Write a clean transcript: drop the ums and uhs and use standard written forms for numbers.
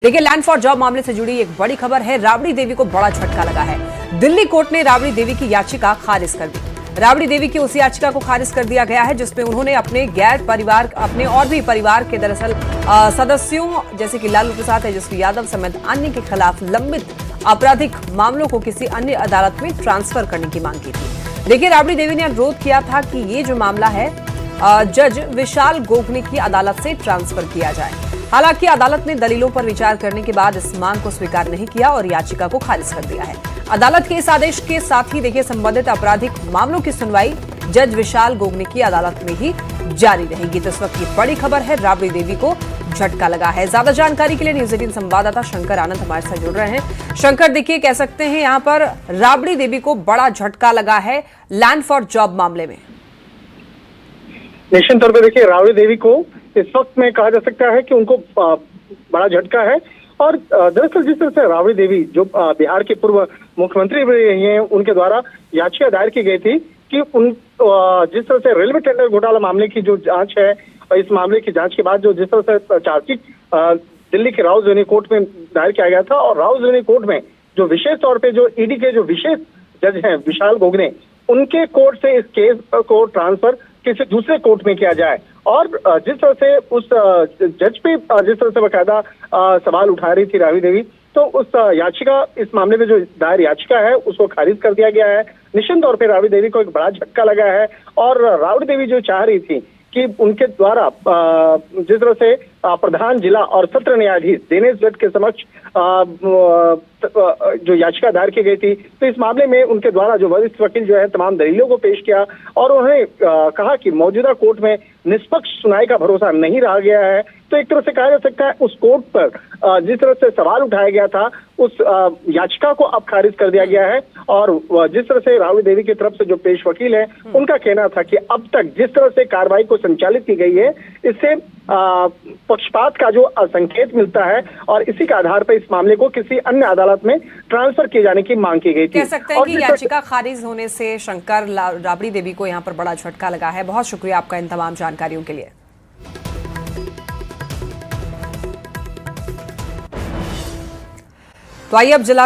देखिए, land for job मामले से जुड़ी एक बड़ी खबर है। राबड़ी देवी को बड़ा झटका लगा है। दिल्ली कोर्ट ने राबड़ी देवी की याचिका खारिज कर दी। राबड़ी देवी की उस याचिका को खारिज कर दिया गया है जिसमें उन्होंने अपने और भी परिवार के दरअसल सदस्यों जैसे कि लालू प्रसाद, तेजस्वी यादव समेत अन्य के खिलाफ लंबित आपराधिक मामलों को किसी अन्य अदालत में ट्रांसफर करने की मांग की थी। देखिए, राबड़ी देवी ने अनुरोध किया था कि ये जो मामला है जज विशाल गोगने की अदालत से ट्रांसफर किया जाए। हालांकि अदालत ने दलीलों पर विचार करने के बाद इस मांग को स्वीकार नहीं किया और याचिका को खारिज कर दिया है। अदालत के इस आदेश के साथ ही देखिए, संबंधित आपराधिक मामलों की सुनवाई जज विशाल गोगने की अदालत में ही जारी रहेगी। तो इस वक्त की बड़ी खबर है, राबड़ी देवी को झटका लगा है। ज्यादा जानकारी के लिए न्यूज 18 संवाददाता शंकर आनंद हमारे साथ जुड़ रहे हैं। शंकर, देखिए, कह सकते हैं यहाँ पर राबड़ी देवी को बड़ा झटका लगा है लैंड फॉर जॉब मामले में। निश्चित तौर पर देखिए, राबड़ी देवी को इस वक्त में कहा जा सकता है कि उनको बड़ा झटका है। और दरअसल जिस तरह से राबड़ी देवी जो बिहार के पूर्व मुख्यमंत्री भी रही हैं, उनके द्वारा याचिका दायर की गई थी कि जिस तरह से रेलवे टेंडर घोटाला मामले की जो जांच है, और इस मामले की जांच के बाद जो जिस तरह से चार्जशीट दिल्ली के राउज़ कोर्ट में दायर किया गया था, और राउज़ कोर्ट में जो विशेष तौर पे जो ईडी के जो विशेष जज हैं विशाल गोगने, उनके कोर्ट से इस केस को ट्रांसफर किसी दूसरे कोर्ट में किया जाए। और जिस तरह से उस जज पे जिस तरह से बाकायदा सवाल उठा रही थी राबड़ी देवी, तो उस याचिका, इस मामले में जो दायर याचिका है उसको खारिज कर दिया गया है। निश्चित तौर पे राबड़ी देवी को एक बड़ा झटका लगा है। और राबड़ी देवी जो चाह रही थी कि उनके द्वारा जिस तरह से प्रधान जिला और सत्र न्यायाधीश दिनेश जट के समक्ष जो याचिका दायर की गई थी, तो इस मामले में उनके द्वारा जो वरिष्ठ वकील जो है तमाम दलीलों को पेश किया और उन्होंने कहा कि मौजूदा कोर्ट में निष्पक्ष सुनवाई का भरोसा नहीं रहा गया है। तो एक तरह से कहा जा सकता है उस कोर्ट पर जिस तरह से सवाल उठाया गया था, उस याचिका को अब खारिज कर दिया गया है। और जिस तरह से राबड़ी देवी की तरफ से जो पेश वकील है, उनका कहना था कि अब तक जिस तरह से कार्रवाई को संचालित की गई है, इससे पक्षपात का जो संकेत मिलता है और इसी के आधार पर इस मामले को किसी अन्य अदालत में ट्रांसफर किए जाने की मांग की गई थी। कह सकते हैं कि याचिका खारिज होने से शंकर राबड़ी देवी को यहाँ पर बड़ा झटका लगा है। बहुत शुक्रिया आपका इन तमाम जानकारियों के लिए। तो आइए अब जिला